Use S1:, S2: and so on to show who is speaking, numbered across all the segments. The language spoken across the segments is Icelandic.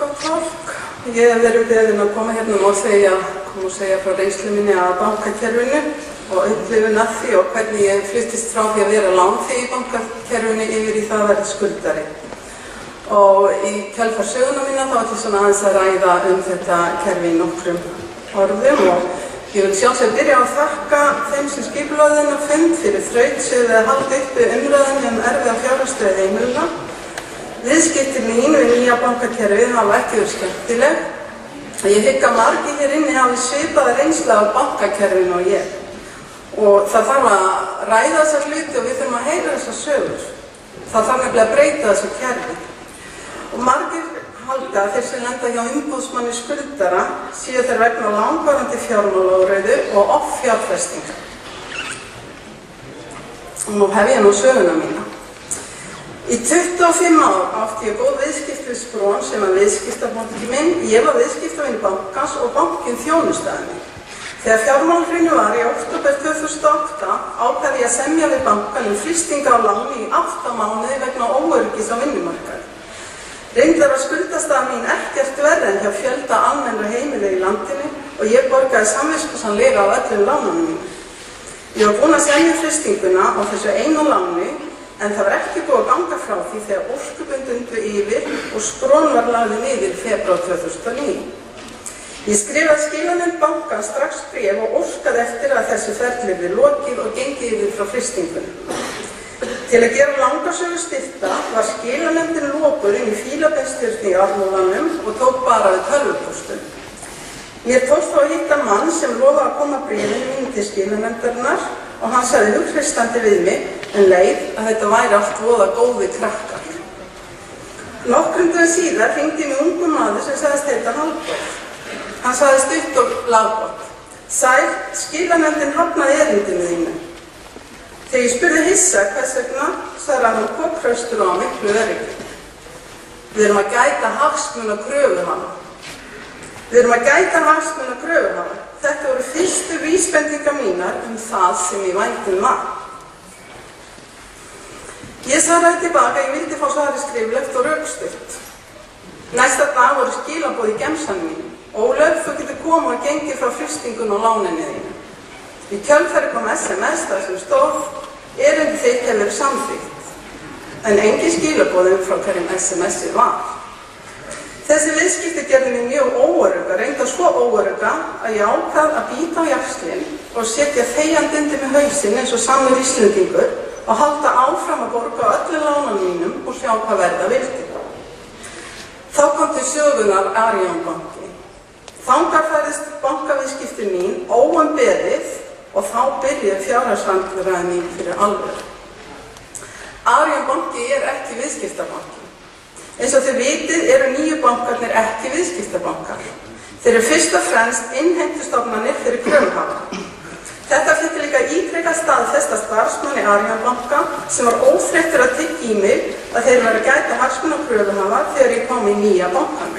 S1: gott fólk. Ég hef verið beðin að koma hérna og segja frá reynslu minni að bankakerfinu og upplifun af því og hvernig ég fluttist frá því að vera lánþegi í bankakerfinu yfir í það að vera skuldari. Og í kjölfar söguna mína þá ætlum ég svona aðeins að ræða þetta kerfi í nokkrum orðum og ég vil sjálfsög byrja að þakka þeim sem skipulögðu þennan fund fyrir þrautseigðu að halda uppi umræðunni erfiða fjárhagsstöðu heimila. Viðskipti mín við nýja bankakerfið hafa ekki verið skemmtileg. Ég hygg að margir hér inni hafi svipaða reynslu af bankakerfinu og ég. Og það þarf að ræða þessar hluti og við þurfum að heyra þessar sögur. Það þarf nefnilega að breyta þessu kerfi. Og margir halda að þeir sem lenda hjá umboðsmanni skuldara séu þeir vegna langvarandi fjármálaóreiðu og offjárfestingar. Og nú hef ég nú söguna mína. Í 25 ár átti ég góð viðskipti við Spron sem var viðskiptabanki minn. Ég var viðskiptavini bankans og bankinn þjónustaði mig. Þegar fjármálahrunið var í október 2008 ákvað ég að semja við bankann frystingu á láni í 8 mánuði vegna óöryggis á vinnumarkaði. Reyndar var skuldastaða mín ekkert verri en hjá fjölda almennra heimila í landinu og ég borgaði samviskusamlega á öllum lánunum mínum. Ég var búin að semja frystinguna á þessu einu láni en það var ekki búið að ganga frá því þegar óskubönd dundu yfir og Spron var lagður niður í febrúar 2009. Ég skrifaði skilanefnd bankann strax bréf og óskaði eftir að þessu ferli yrði lokið og gengið yfir frá frystingunni. Til að gera langa sögu stutta var skilanefndin lokuð inn í fílabeinsstjórni í Ármúlanum og tók bara við tölvupóstum. Mér tókst þá að hitta mann sem lofaði að koma bréfinu mínu til skilanefndarinnar og hann sagði hughreystandi við mig en leið að þetta væri allt voða góði krakkar. Nokkrum dögum síðar hringdi mig ungur maður sem sagðist heita Halldór. Hann sagði stutt og laggott: Sæl, skilanefndin hafnaði erindinu þínu. Þegar ég spurði hissa hvers vegna, sagði hann kokkraustur á miklu öryggi. Við erum að gæta hagsmuna kröfuhafa. Þetta voru fyrstu vísbendingar mínar það sem ég vænti var. Ég svaraði tilbaka, ég vildi fá svarið skriflegt og rökstutt. Næsta dag voru skilaboð í gemsanum mínum. Ólöf, þú getur komið og gengið frá frystingun og láninni þínu. Í kjölfari kom SMS þar sem stóð: erindi þitt hefur verið samþykkt. En engin skilaboð frá hverjum SMS-ið var. Þessi viðskipti gerði mig mjög óörugga, reyndar svo óörugga að ég ákvað að bíta á jaxlinn og setja þegjandi undir með hausinn eins og sannur Íslendingur og halda áfram að borga öllu lánunum mínum og sjá hvað verða vildi. Þá kom til sögunar Arion banki. Þangað færðist bankaviðskipti mín óumbeðið og þá byrjaði fjárhagsvandræðin mín fyrir alveg. Arion banki ekki viðskiptabanki. Eins og þið vitið eru nýju bankarnir ekki viðskiptabankar. Þeir eru fyrst og fremst innheimtustofnanir fyrir kröfuhafa. Þetta þykir líka ítrekað staðfest af starfsmanni Arion banka sem var óþreyttur að tyggja í mig að þeir væru að gæta hagsmuna kröfuhafa þegar ég kom í nýja bankann.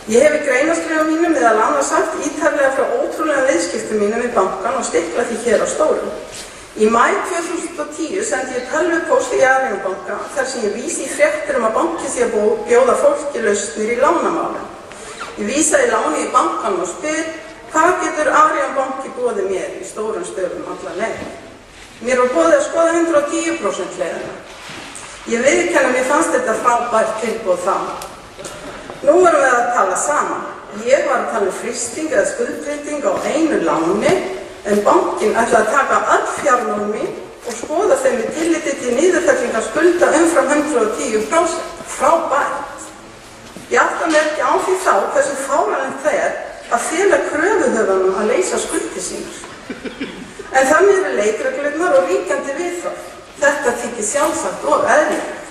S1: Ég hef í greinaskrifum mínum meðal annars sagt ítarlega frá ótrúlega viðskiptum mínum við bankann og stiklað því hér á stórum. Í maí 2010 sendi ég tölvupóst í Arion banka þar sem ég vísi í fréttir að banki sé að bjóða fólki lausnir í lánamálum. Ég vísaði láni í bankann og spyr: hvað getur Arion banki boðið mér í stórum stöfum alla leið? Mér var boðið að skoða 110% leiðina. Ég viðurkenni að mér fannst þetta frábært tilboð þá. Nú erum við að tala saman. Ég var að tala um frysting eða skuldbreyting á einu láni en bankinn ætlaði að taka öll fjárlán mín og skoða þeim með tilliti til niðurfellingar skulda umfram 110%. Frábært. Ég átta mig ekki á því þá hversu fáránlegt það að fela kröfuhöfunum að leysa skuldir sínar. En þannig eru leikreglurnar og ríkjandi viðhorf. Þetta þykir sjálfsagt og eðlilegt.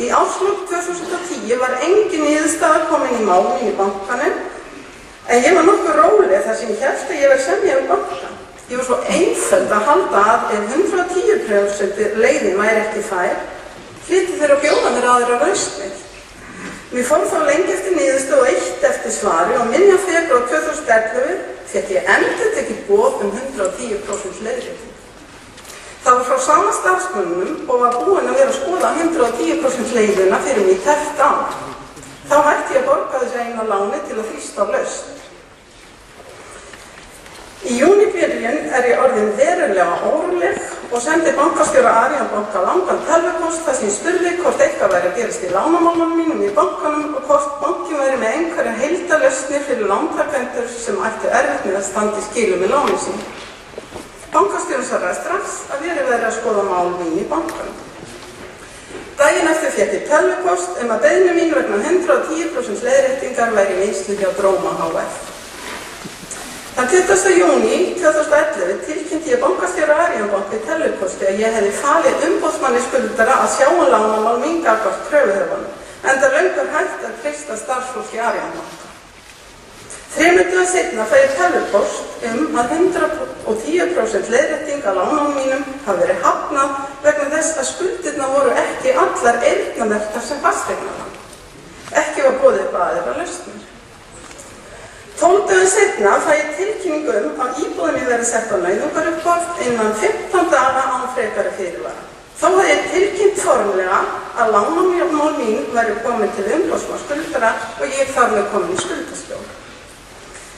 S1: Í árslok 2010 var engin niðurstaða komin í mál mín í bankanum en ég var nokkuð róleg þar sem ég hélt að ég var semja við bankann. Ég var svo einföld að halda að ef 110% leiðin væri ekki fær, hlyti þeir að bjóða mér aðra lausnir. Mér fór þá lengi eftir niðurstöðu og eitt eftir svari og minni á febrúar 2011 fékk ég endurtekið boð 110% leiðréttingu. Það var frá sama starfsmönnum og var búinn að vera að skoða 110% leiðina fyrir mig tæft ár. Þá hætti ég að borga þessi eina láni til að þrýsta á lausn. Í júnibyrjun ég orðin verulega óróleg og sendi bankastjóra Arion banka langan tölvupóst þar sem ég spurði hvort eitthvað væri að gerast í lánamálunum mínum í bankanum og hvort bankin væri með einhverja heildarlausnir fyrir lántakendur sem ættu erfitt með að standa í skilum með lánin sín. Bankastjórinn svaraði strax að verið væri að skoða mál mín í bankanum. Daginn eftir fékk ég tölvupóst að beiðni mín vegna 110% leiðréttingar væri í vinnslu hjá Dróma hf. Þann 20. júní 2011 tilkynnti ég bankastjóra Arion banka í tölvupósti að ég hefði falið umboðsmanni skuldara að sjá lánamál mín gagnvart kröfuhöfunum, enda löngu hægt að treysta starfsfólki Arion banka. 3 dögum seinna fæ ég tölvupóst að 110% leiðrétting á lánunum mínum hafi verið hafnað vegna þess að skuldirnar voru ekki allar eyrnamerktar sem fasteignalán. Ekki var boðið upp aðrar lausnir. 12 dögum seinna fæ ég tilkynningu að íbúðin mín verði sett á nauðungaruppboð innan 15 daga án frekari fyrirvara. Þá hafði ég tilkynnt formlega að lánamál mín væri komin til umboðsmanns skuldara og ég þar með komin í skuldaskjól.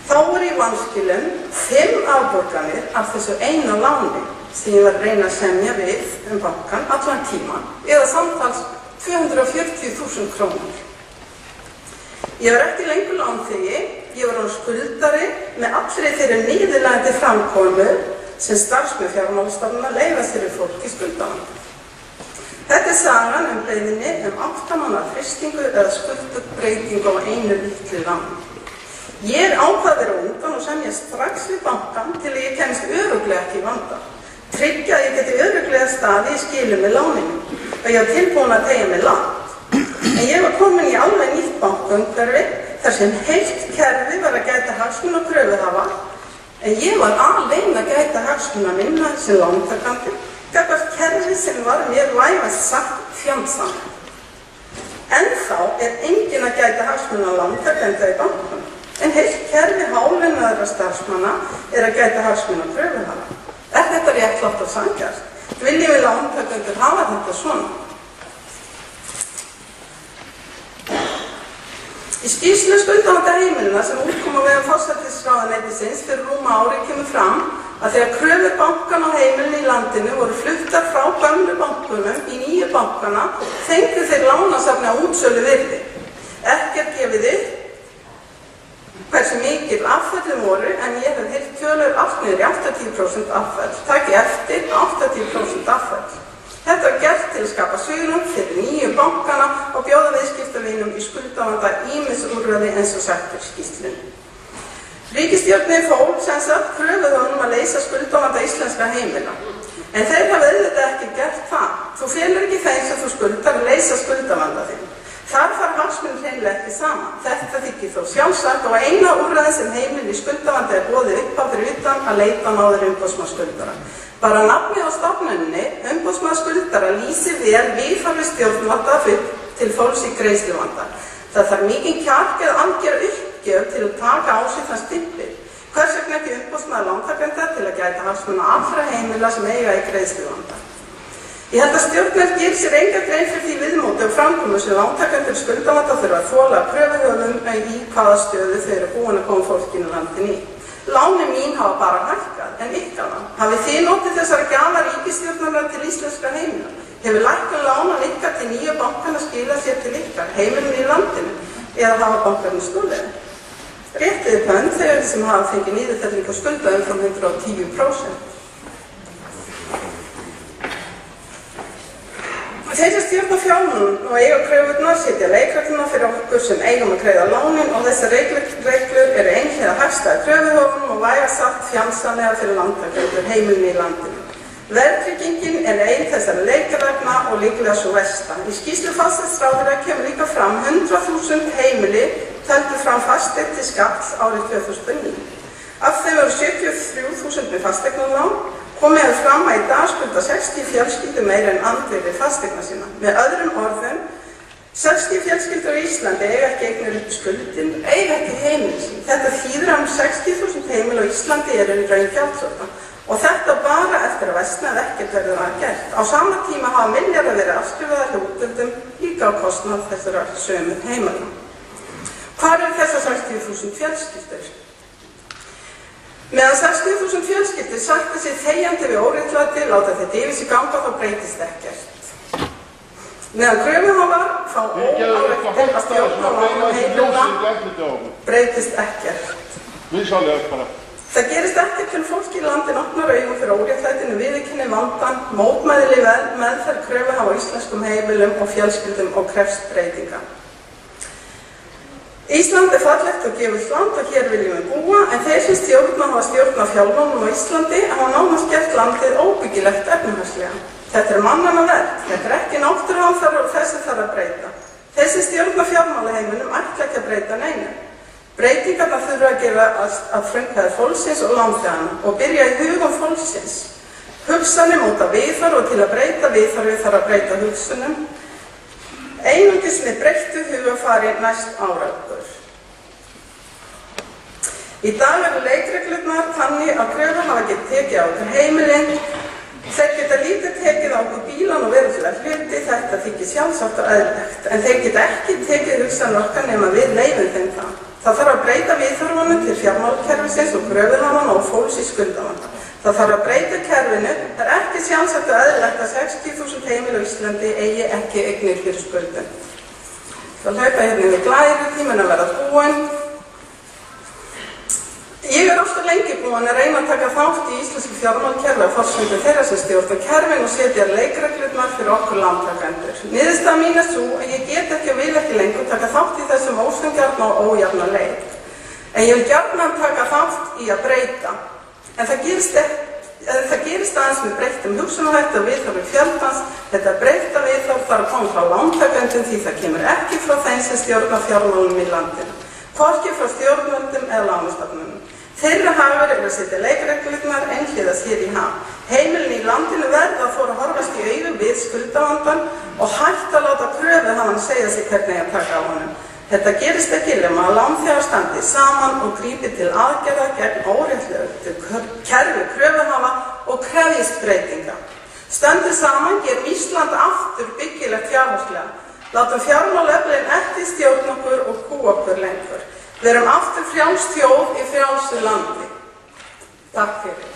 S1: Þá voru í vanskilum 5 afborganir af þessu eina láni sem ég var að reyna að semja við bankan allan tíman eða samtals 240.000 krónur. Ég var ekki lengur lánþegi, ég var skuldari með allri þeirri niðurlægjandi framkomu sem starfsmenn fjármálastofnana leyfa sér við fólk í skuldavanda. Þetta sagan beiðni 8 mánaða frystingu eða skuldbreytingu á einu litlu láni. Ég ákvað að vera undan og semja strax við bankan til að ég kemst örugglega ekki í vanda. Tryggja að ég geti örugglega staðið í skilum með láninu og ég var tilbúin að teygja mig langt. En ég var komin í alveg nýtt bankaumhverfi þar sem heilt kerfi var að gæta hagsmuna kröfuhafa en ég var alein að gæta hagsmuna minna sem lántakandi gagnvart kerfi sem var mér vægast sagt fjandsamlegt. Ennþá enginn að gæta hagsmuna lántakenda í bankanum. En heilt kerfi hálaunaðra starfsmanna að gæta hagsmuna kröfuhafa. Þetta réttlátt og sanngjarnt? Viljum við lántakendur hafa þetta svona? Í skýrslu skuldavanda heimilina sem útkom á vegum forsætisráðuneytisins fyrir rúma ári kemur fram að þegar kröfur bankanna á heimilinu í landinu voru fluttar frá gömlu bankunum í nýju bankana fengu þeir lánasafni á útsölu virði. Ekkert gefið upp hversu mikil afföllin voru en ég hef heyrt tölur allt niður í 80% afföll. Takk eftir 80% afföll. Þetta var gert til að skapa svigrúm fyrir nýju bankana og bjóða viðskiptavinum í skuldavanda ýmis úrræði eins og sagt í skýrslunni. Ríkisstjórnin fól sem sagt kröfuhöfunum að leysa skuldavanda íslenskra heimila. En þeir hafa auðvitað ekki gert það. Þú felur ekki þeim sem þú skuldar að leysa skuldavanda þinn. Þar fara hagsmunir hreinlega ekki saman. Þetta þykir þó sjálfsagt og eina úrræði sem heimilin í skuldavandi boðið upp á fyrir utan að leita náður umboðsmanns skuldara. Bara nafnið á stofnuninni, umboðsmanns skuldara, lýsir vel viðhorfi stjórnvalda til fólks í greiðsluvanda. Það þarf mikinn kjark eða algjöra uppgjöf til að taka á sig þann stimpil. Hvers vegna ekki umboðsmaður lántakenda til að gæta hagsmuna allra heimila sem eiga í greiðsluvanda? Ég held að stjórnvöld gerir sér enga grein fyrir því viðmóti og framkomu sem lántakendur skuldavanda þurfa að þola kröfuhöfum í hvaða stöðu þau eru búin að koma fólkinu landin í. Lánin mín hafa bara hækkað en ykkar lán. Hafið þið notið þessara gjafa ríkisstjórnarinnar til íslenskra heimila? Hefur lækkun lánan ykkar til nýju bankana skilað sér til ykkar, heimilum í landinu, eða hafa bankarnir stolið? Réttið upp hönd þegar sem hafa fengið niðurfellingu skuldaðum frá 110%. Þeir sem stjórna fjármunum og eiga kröfurnar setja leikregluna fyrir okkur sem eigum að greiða lánin og þessar reglur eru einhliða hagstæði kröfuhöfunum og vægast sagt fjandsamlega fyrir lántakendur heimilin í landinu. Verðtryggingin ein þessara leikreglna og líklega svo versta. Í skýrslu forsætisráðherra kemur líka fram 100.000 heimili töldu fram fasteign til skatts árið 2009. Af þeim eru 73.000 með fasteignalán. Komið hefur fram að í dag skulda 60 fjölskyldur meira en andvirði við fasteigna sína. Með öðrum orðum, 60 fjölskyldur í Íslandi eiga ekki eignir upp skuldin, eiga ekki heimili sín. Þetta þýðir að 60.000 heimil á Íslandi eru í raun gjaldþrota. Og þetta bara eftir að versna ef ekkert verður að gert. Á sama tíma hafa milljarðar verið afskrifaðar hjá útgjöldum líka á kostnað þessara sömu heimila. Hvar þessar 60.000 fjölskyldur? Meðan 60.000 fjölskyldur sætta sig þegjandi við óréttlæti, láta þetta yfir sig ganga, þá breytist ekkert. Meðan kröfuhafar fá óáreittir að stjórna lánum heimila, breytist ekkert. Það gerist ekkert til fólk í landinu opnar augun fyrir óréttlætinu, viðurkenni vandann, mótmæli meðferð kröfuhafa á íslenskum heimilum og fjölskyldum og krefst breytinga. Ísland fallegt og gefult land og hér viljum við búa, en þeir sem hafa stjórnað fjármálum á Íslandi hafa nánast gert landið óbyggilegt efnahagslega. Þetta mannanna verk, þetta ekki náttúruhamfarir og þessu þarf að breyta. Þeir sem stjórna fjármálaheiminum ætla ekki að breyta neinu. Breytingarnar þurfa að gefa að frumkvæði fólksins og lánþeganna og byrja í hugum fólksins. Hugsanir móta viðhorf og til að breyta viðhorfi þarf að breyta hugsunum. Einungis með breyttu hugafari næst árangur. Í dag leikreglurnar þannig að kröfuhafar geta tekið á okkur heimilin. Þeir geta lítið tekið á okkur bílan og verulega hluti, þetta þykir sjálfsagt og eðlilegt, en þeir geta ekki tekið hugsanir okkar nema við leyfum þeim það. Það þarf að breyta viðhorfunum til fjármálakerfisins og kröfuhafanna og fólks í skuldavanda. Það þarf að breyta kerfinu, það ekki sjálfsagt og eðlilegt að 60.000 heimili á Íslandi eigi ekki eignir fyrir skuldum. Það hlaupa hérna við glæri, tíminn að verða búinn. Ég alltaf lengi búin að reyna að taka þátt í íslensku fjármálakerfi og forsendum þeirra sem stjórna kerfin og setja leikreglurnar fyrir okkur lántakendur. Niðurstaða mín sú að ég get ekki og vil ekki lengur taka þátt í þessum ósanngjarna og ójafna leik. En ég vil gjarnan taka þátt í að breyta. En það gerist aðeins með breyttum hugsunarhætti og viðhorfi fjöldans. Þetta breytta viðhorf þarf að koma frá lántakendum því það kemur ekki frá þeim sem stjórna fjármálum í landinu. Hvorki frá stjórnvöldum eða lánastofnunum. Þeirra hagur að setja leikreglurnar einhliðast hér í ham. Heimilin í landinu verða að fóra að horfast í augu við skuldavandann og hætta að láta kröfuhafan segja sig hvernig að taka á honum. Þetta gerist ekki nema að lánþegar standi saman og grípi til aðgerða gegn óréttlátu kerfi kröfuhafa og krefjist breytinga. Stöndum saman gerum Ísland aftur byggilegt fjárhagslega. Látum fjármálaöflin ekki stjórna okkur og kúa okkur lengur. Við erum aftur frjáls þjóð í frjálsu landi. Takk fyrir.